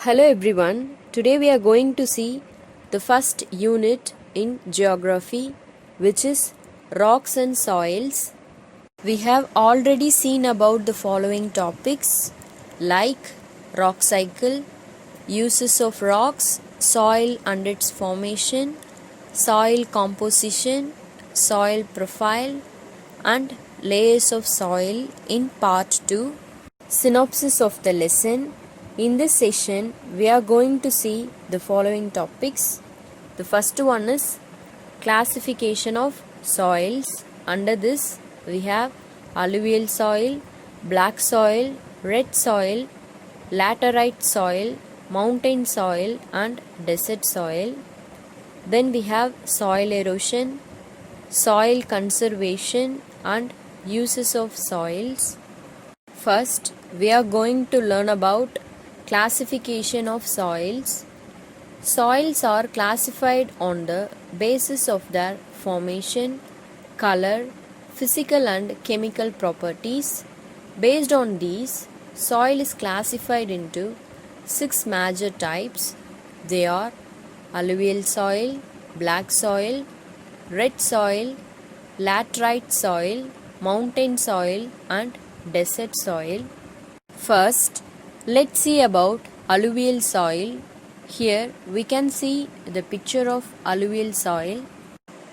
Hello everyone. Today we are going to see the first unit in geography, which is rocks and soils. We have already seen about the following topics like rock cycle, uses of rocks, soil and its formation, soil composition, soil profile, and layers of soil in part 2. Synopsis of the lesson. In this session, we are going to see the following topics. The first one is classification of soils. Under this, we have alluvial soil, black soil, red soil, laterite soil, mountain soil, and desert soil. Then we have soil erosion, soil conservation, and uses of soils. First, we are going to learn about classification of soils. Soils are classified on the basis of their formation, color, physical and chemical properties. Based on these, soil is classified into 6 major types. They are alluvial soil, black soil, red soil, laterite soil, mountain soil, and desert soil. First, let's see about alluvial soil. Here we can see the picture of alluvial soil.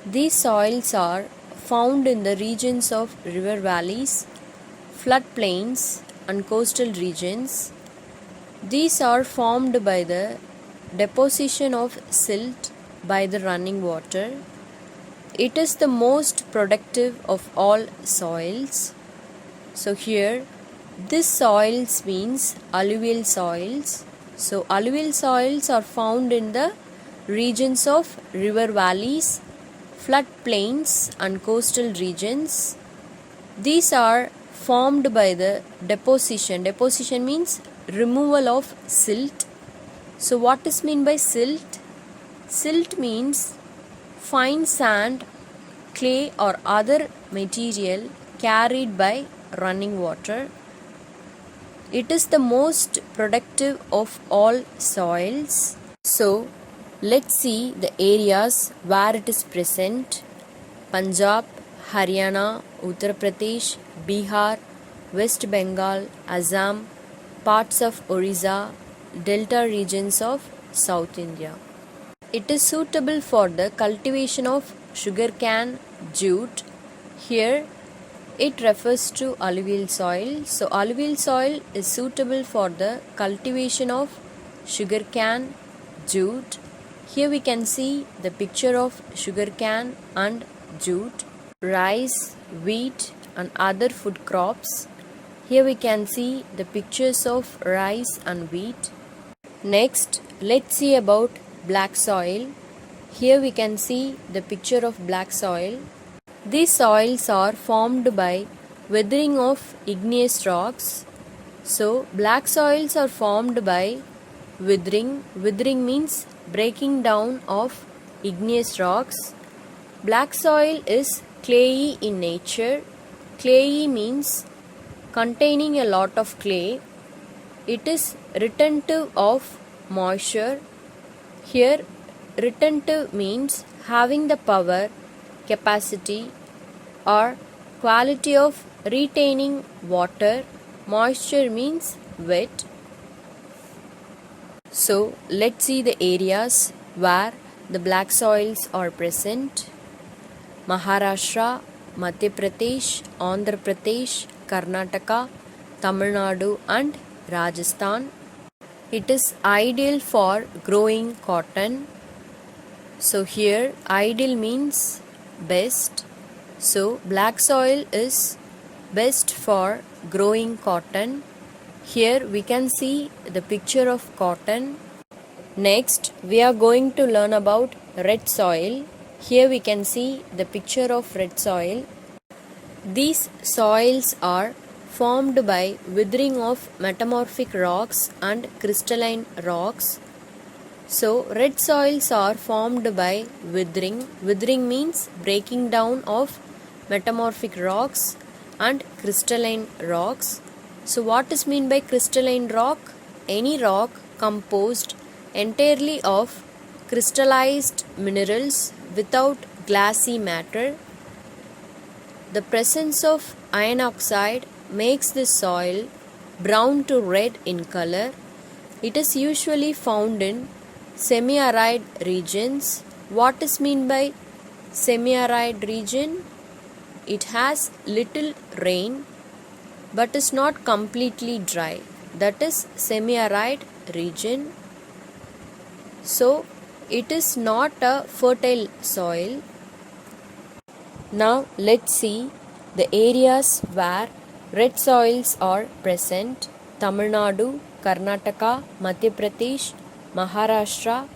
These soils are found in the regions of river valleys, floodplains, and coastal regions. These are formed by the deposition of silt by the running water. It is the most productive of all soils. So here this soils means alluvial soils. So alluvial soils are found in the regions of river valleys, floodplains and coastal regions. These are formed by the deposition. Deposition means removal of silt. So what is meant by silt? Silt means fine sand, clay or other material carried by running water. It is the most productive of all soils. So, let's see the areas where it is present. Punjab, Haryana, Uttar Pradesh, Bihar, West Bengal, Assam, parts of Orissa, delta regions of South India. It is suitable for the cultivation of sugarcane, jute. Here it refers to alluvial soil. So alluvial soil is suitable for the cultivation of sugarcane, jute. Here we can see the picture of sugarcane and jute, rice, wheat and other food crops. Here we can see the pictures of rice and wheat. Next, let's see about black soil. Here we can see the picture of black soil. These soils are formed by weathering of igneous rocks. So, black soils are formed by weathering. Weathering means breaking down of igneous rocks. Black soil is clayey in nature. Clayey means containing a lot of clay. It is retentive of moisture. Here, retentive means having the power, capacity or quality of retaining water. Moisture means wet. So let's see the areas where the black soils are present. Maharashtra, Madhya Pradesh, Andhra Pradesh, Karnataka, Tamil Nadu and Rajasthan. It is ideal for growing cotton. So here ideal means best. So black soil is best for growing cotton. Here we can see the picture of cotton. Next, we are going to learn about red soil. Here we can see the picture of red soil. These soils are formed by weathering of metamorphic rocks and crystalline rocks. So, red soils are formed by weathering. Weathering means breaking down of metamorphic rocks and crystalline rocks. So, what is meant by crystalline rock? Any rock composed entirely of crystallized minerals without glassy matter. The presence of iron oxide makes this soil brown to red in color. It is usually found in semi-arid regions. What is meant by semi-arid region? It has little rain but is not completely dry. That is semi-arid region. So it is not a fertile soil. Now let's see the areas where red soils are present. Tamil Nadu, Karnataka, Madhya Pradesh, Maharashtra,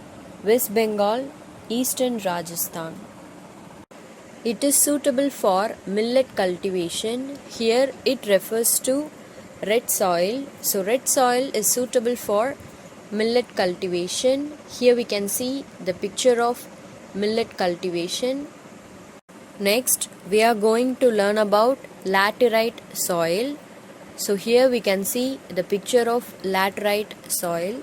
West Bengal, Eastern Rajasthan. It is suitable for millet cultivation. Here it refers to red soil. So red soil is suitable for millet cultivation. Here we can see the picture of millet cultivation. Next, we are going to learn about laterite soil. So here we can see the picture of laterite soil.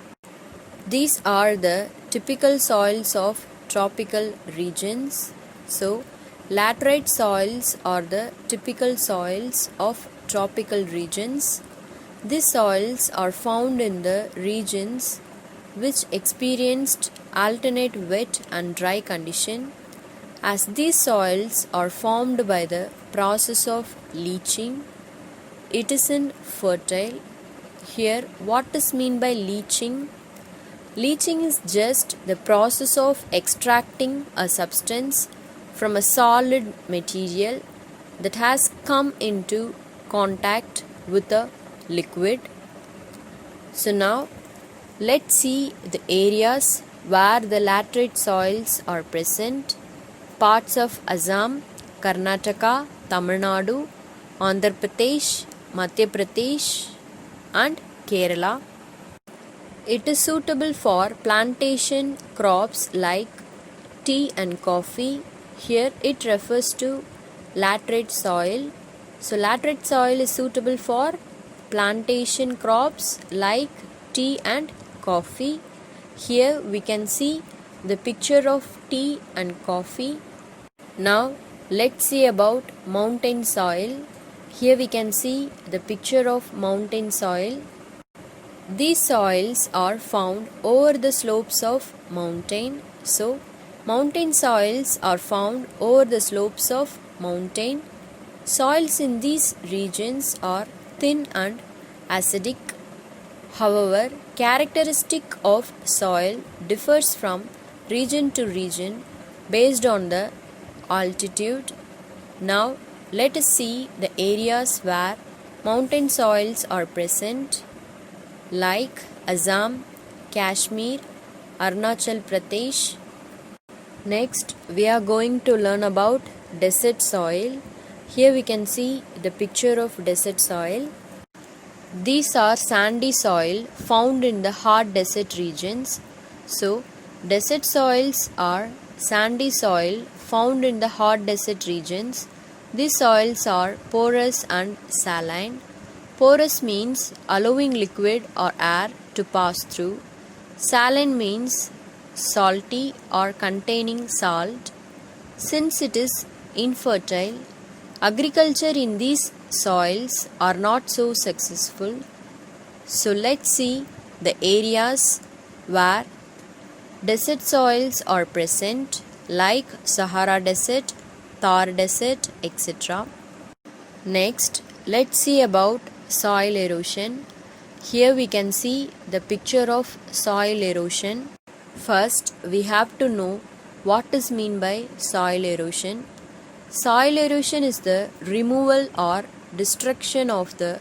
These are the typical soils of tropical regions. So laterite soils are the typical soils of tropical regions. These soils are found in the regions which experienced alternate wet and dry condition. As these soils are formed by the process of leaching, it is infertile. Here, what is meant by leaching? Leaching is just the process of extracting a substance from a solid material that has come into contact with a liquid. So now, let's see the areas where the laterite soils are present. Parts of Assam, Karnataka, Tamil Nadu, Andhra Pradesh, Madhya Pradesh and Kerala. It is suitable for plantation crops like tea and coffee. Here it refers to laterite soil. So laterite soil is suitable for plantation crops like tea and coffee. Here we can see the picture of tea and coffee. Now let's see about mountain soil. Here we can see the picture of mountain soil. These soils are found over the slopes of mountain. So mountain soils are found over the slopes of mountain. Soils in these regions are thin and acidic. However, characteristic of soil differs from region to region based on the altitude. Now let us see the areas where mountain soils are present like Assam, Kashmir, Arunachal Pradesh. Next, we are going to learn about desert soil. Here we can see the picture of desert soil. These are sandy soil found in the hot desert regions. So, desert soils are sandy soil found in the hot desert regions. These soils are porous and saline. Porous means allowing liquid or air to pass through. Saline means salty or containing salt. Since it is infertile, agriculture in these soils are not so successful. So let's see the areas where desert soils are present like Sahara Desert, Thar Desert, etc. Next, let's see about soil erosion. Here we can see the picture of soil erosion. First, we have to know what is meant by soil erosion. Soil erosion is the removal or destruction of the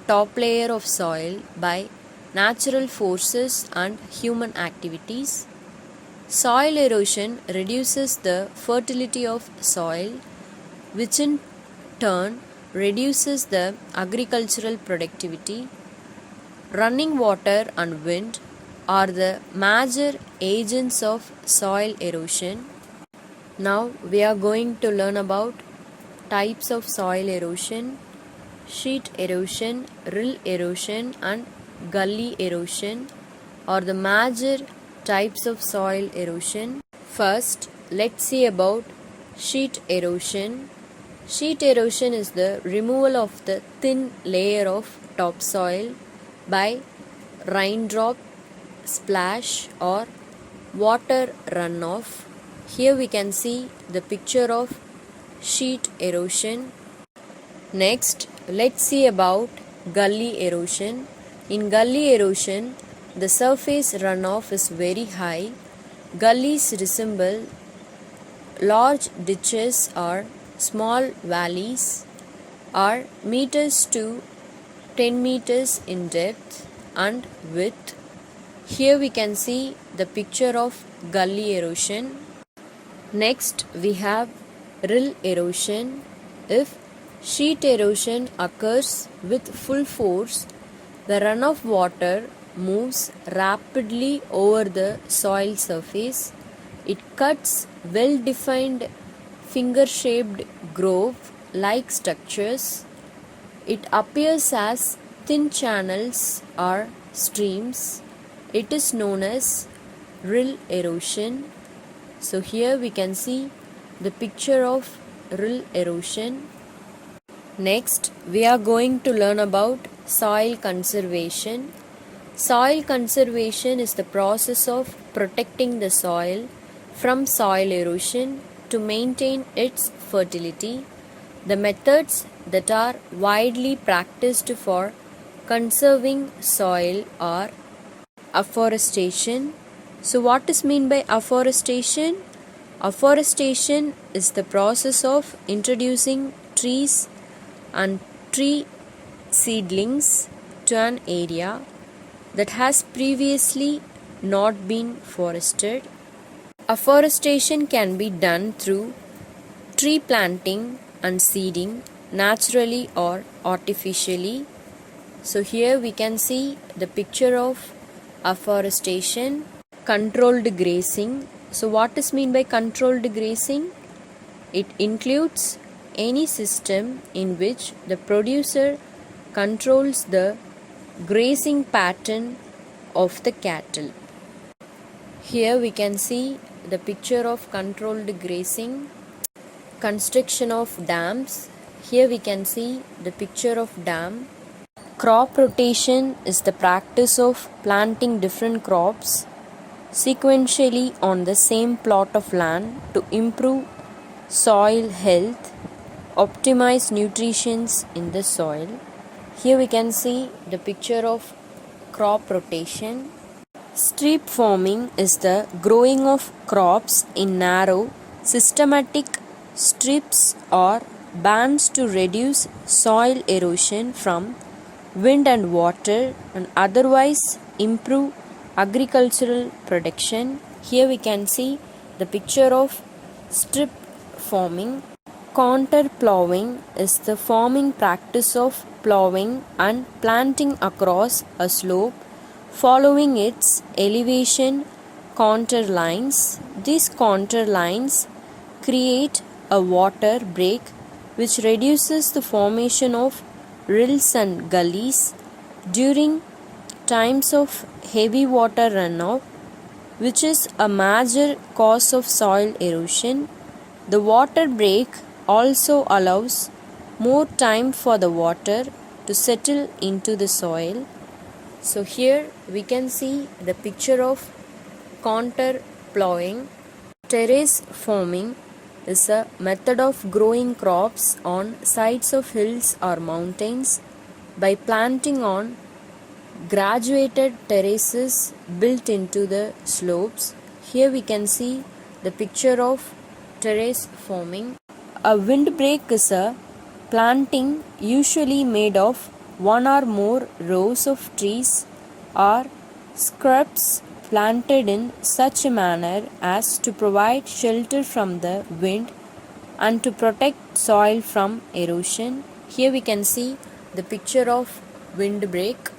top layer of soil by natural forces and human activities. Soil erosion reduces the fertility of soil, which in turn reduces the agricultural productivity. Running water and wind are the major agents of soil erosion. Now we are going to learn about types of soil erosion: sheet erosion, rill erosion and gully erosion are the major types of soil erosion. First, let's see about sheet erosion. Sheet erosion is the removal of the thin layer of topsoil by raindrop splash or water runoff. Here we can see the picture of sheet erosion. Next, let's see about gully erosion. In gully erosion, the surface runoff is very high. Gullies resemble large ditches or small valleys, are meters to 10 meters in depth and width. Here we can see the picture of gully erosion. Next, we have rill erosion. If sheet erosion occurs with full force, the runoff water moves rapidly over the soil surface. It cuts well-defined finger-shaped groove-like structures. It appears as thin channels or streams. It is known as rill erosion. So here we can see the picture of rill erosion. Next, we are going to learn about soil conservation. Soil conservation is the process of protecting the soil from soil erosion to maintain its fertility. The methods that are widely practiced for conserving soil are afforestation. So what is meant by afforestation? Afforestation is the process of introducing trees and tree seedlings to an area that has previously not been forested. Afforestation can be done through tree planting and seeding, naturally or artificially. So here we can see the picture of afforestation. Controlled grazing. So what is meant by controlled grazing? It includes any system in which the producer controls the grazing pattern of the cattle. Here we can see the picture of controlled grazing. Construction of dams. Here we can see the picture of dam. Crop rotation is the practice of planting different crops sequentially on the same plot of land to improve soil health, optimize nutrition in the soil. Here we can see the picture of crop rotation. Strip farming is the growing of crops in narrow, systematic strips or bands to reduce soil erosion from wind and water and otherwise improve agricultural production. Here we can see the picture of strip farming. Contour ploughing is the farming practice of ploughing and planting across a slope following its elevation contour lines. These contour lines create a water break which reduces the formation of rills and gullies during times of heavy water runoff, which is a major cause of soil erosion. The water break also allows more time for the water to settle into the soil. So here we can see the picture of contour ploughing. Terrace farming is a method of growing crops on sides of hills or mountains by planting on graduated terraces built into the slopes. Here we can see the picture of terrace farming. A windbreak is a planting usually made of one or more rows of trees or shrubs planted in such a manner as to provide shelter from the wind and to protect soil from erosion. Here we can see the picture of windbreak.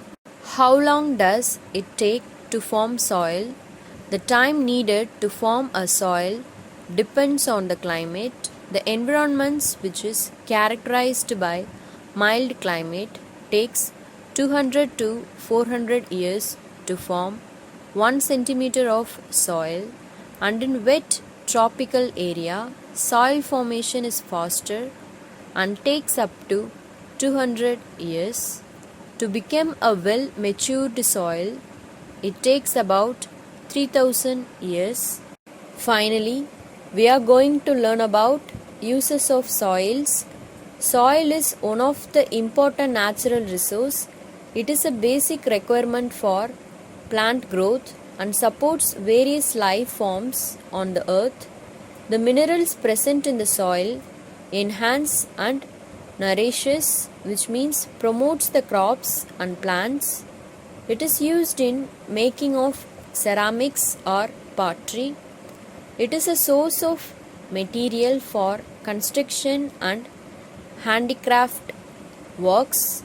How long does it take to form soil? The time needed to form a soil depends on the climate. The environments which is characterized by mild climate takes 200 to 400 years to form 1 centimeter of soil, and in wet tropical area, soil formation is faster and takes up to 200 years. To become a well matured soil, it takes about 3000 years. Finally, we are going to learn about uses of soils. Soil is one of the important natural resource. It is a basic requirement for plant growth and supports various life forms on the earth. The minerals present in the soil enhance and nourishes, which means promotes the crops and plants. It is used in making of ceramics or pottery. It is a source of material for construction and handicraft works.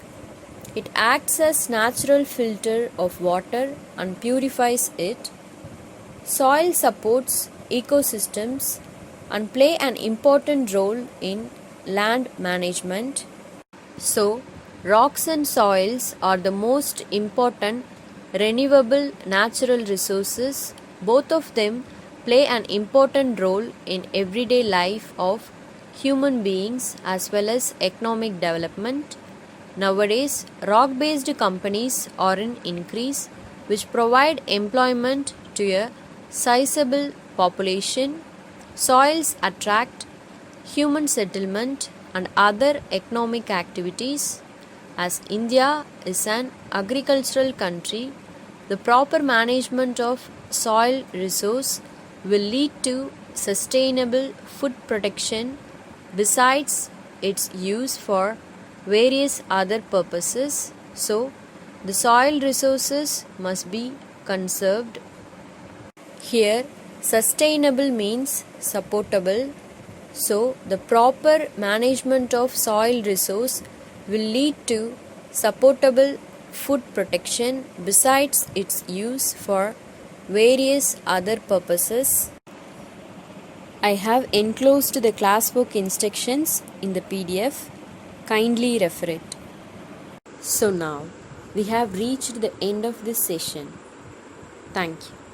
It acts as natural filter of water and purifies it. Soil supports ecosystems and play an important role in land management. So, rocks and soils are the most important renewable natural resources. Both of them play an important role in everyday life of human beings as well as economic development. Nowadays, rock-based companies are in increase, which provide employment to a sizable population. Soils attract human settlement and other economic activities. As India is an agricultural country, the proper management of soil resource will lead to sustainable food production besides its use for various other purposes. So, the soil resources must be conserved. Here, sustainable means supportable. So, the proper management of soil resource will lead to supportable food protection besides its use for various other purposes. I have enclosed the classwork instructions in the PDF. Kindly refer it. So now we have reached the end of this session. Thank you.